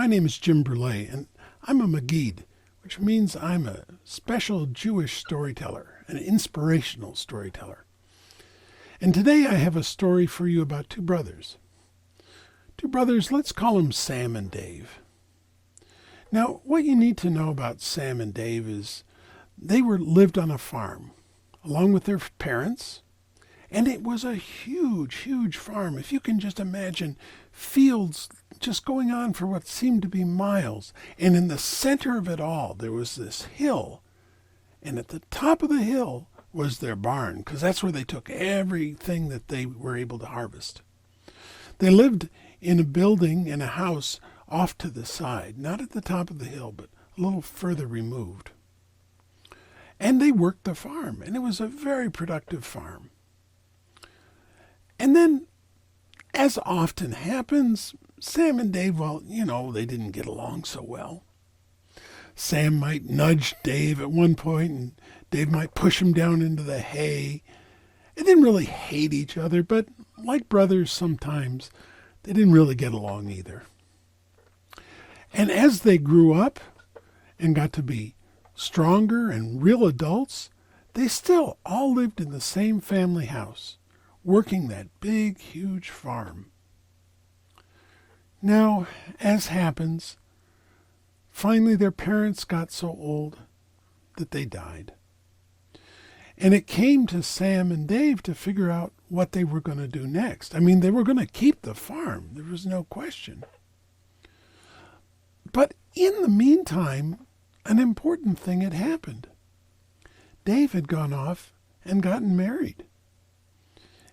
my name is Jim Brule, and I'm a Magid, which means I'm a special Jewish storyteller, an inspirational storyteller. And today I have a story for you about two brothers. Two brothers, let's call them Sam and Dave. Now, what you need to know about Sam and Dave is they lived on a farm, along with their parents, and it was a huge, huge farm. If you can just imagine fields just going on for what seemed to be miles. And in the center of it all, there was this hill. And at the top of the hill was their barn, because that's where they took everything that they were able to harvest. They lived in a building, in a house, off to the side, not at the top of the hill, but a little further removed. And they worked the farm, and it was a very productive farm. And then, as often happens, Sam and Dave, they didn't get along so well. Sam might nudge Dave at one point, and Dave might push him down into the hay. They didn't really hate each other, but like brothers sometimes, they didn't really get along either. And as they grew up and got to be stronger and real adults, they still all lived in the same family house, working that big, huge farm. Now, as happens, finally their parents got so old that they died. And it came to Sam and Dave to figure out what they were going to do next. I mean, they were going to keep the farm. There was no question. But in the meantime, an important thing had happened. Dave had gone off and gotten married.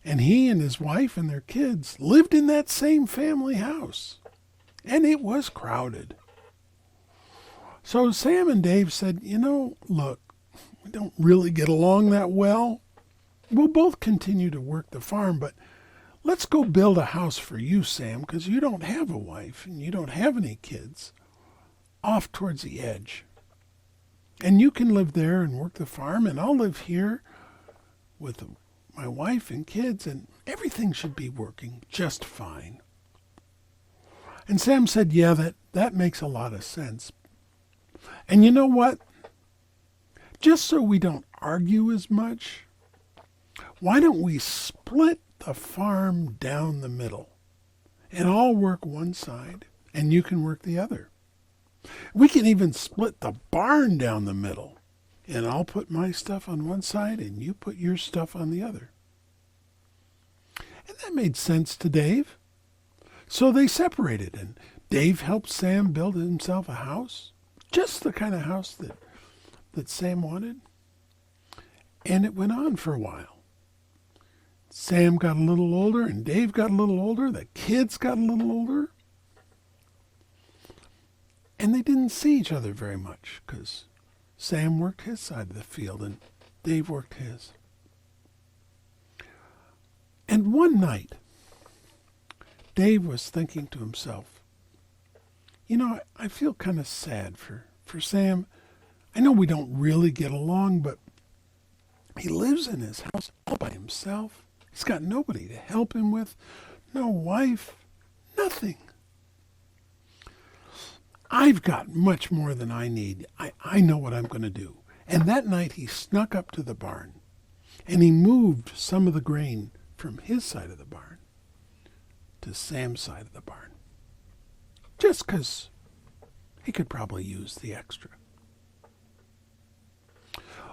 And he and his wife and their kids lived in that same family house. And it was crowded. So Sam and Dave said, look, we don't really get along that well. We'll both continue to work the farm, but let's go build a house for you, Sam, because you don't have a wife and you don't have any kids, off towards the edge. And you can live there and work the farm, and I'll live here with my wife and kids, and everything should be working just fine. And Sam said, yeah, that makes a lot of sense. And you know what? Just so we don't argue as much, why don't we split the farm down the middle? And I'll work one side, and you can work the other. We can even split the barn down the middle. And I'll put my stuff on one side and you put your stuff on the other. And that made sense to Dave. So they separated, and Dave helped Sam build himself a house, just the kind of house that Sam wanted. And it went on for a while. Sam got a little older and Dave got a little older. The kids got a little older. And they didn't see each other very much because Sam worked his side of the field and Dave worked his. And one night, Dave was thinking to himself, I feel kind of sad for Sam. I know we don't really get along, but he lives in his house all by himself. He's got nobody to help him with, no wife, nothing. I've got much more than I need. I know what I'm going to do. And that night he snuck up to the barn and he moved some of the grain from his side of the barn to Sam's side of the barn. Just because he could probably use the extra.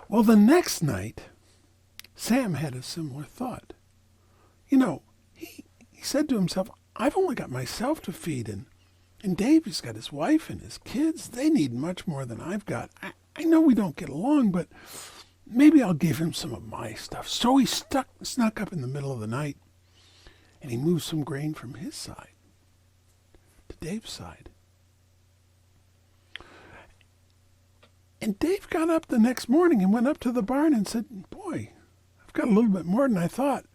Well, the next night, Sam had a similar thought. He said to himself, I've only got myself to feed, and Dave, he's got his wife and his kids. They need much more than I've got. I know we don't get along, but maybe I'll give him some of my stuff. So he snuck up in the middle of the night, and he moved some grain from his side to Dave's side. And Dave got up the next morning and went up to the barn and said, boy, I've got a little bit more than I thought.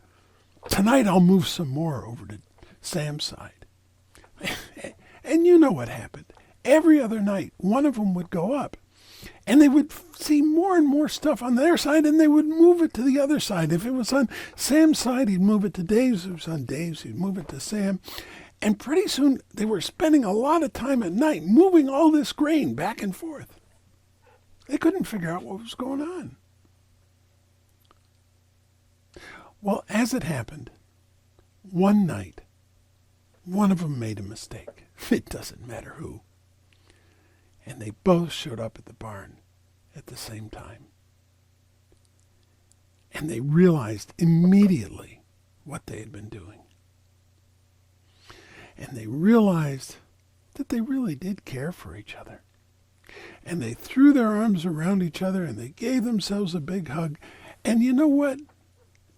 Tonight I'll move some more over to Sam's side. And you know what happened. Every other night, one of them would go up, and they would see more and more stuff on their side, and they would move it to the other side. If it was on Sam's side, he'd move it to Dave's. If it was on Dave's, he'd move it to Sam. And pretty soon they were spending a lot of time at night moving all this grain back and forth. They couldn't figure out what was going on. Well, as it happened, one night, one of them made a mistake. It doesn't matter who. And they both showed up at the barn at the same time. And they realized immediately what they had been doing. And they realized that they really did care for each other. And they threw their arms around each other and they gave themselves a big hug. And you know what?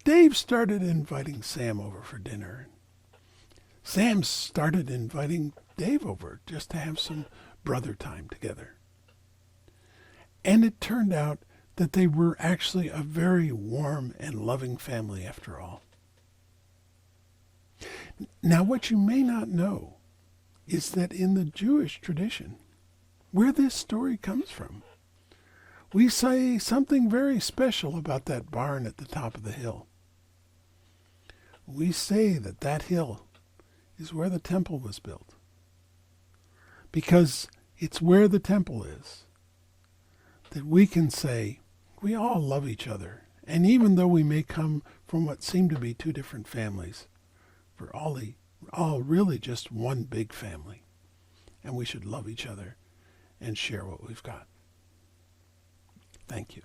Dave started inviting Sam over for dinner. Sam started inviting Dave over just to have some brother time together. And it turned out that they were actually a very warm and loving family after all. Now, what you may not know is that in the Jewish tradition, where this story comes from, we say something very special about that barn at the top of the hill. We say that that hill is where the temple was built, because it's where the temple is that we can say we all love each other, and even though we may come from what seem to be two different families, we're all really just one big family, and we should love each other and share what we've got. Thank you.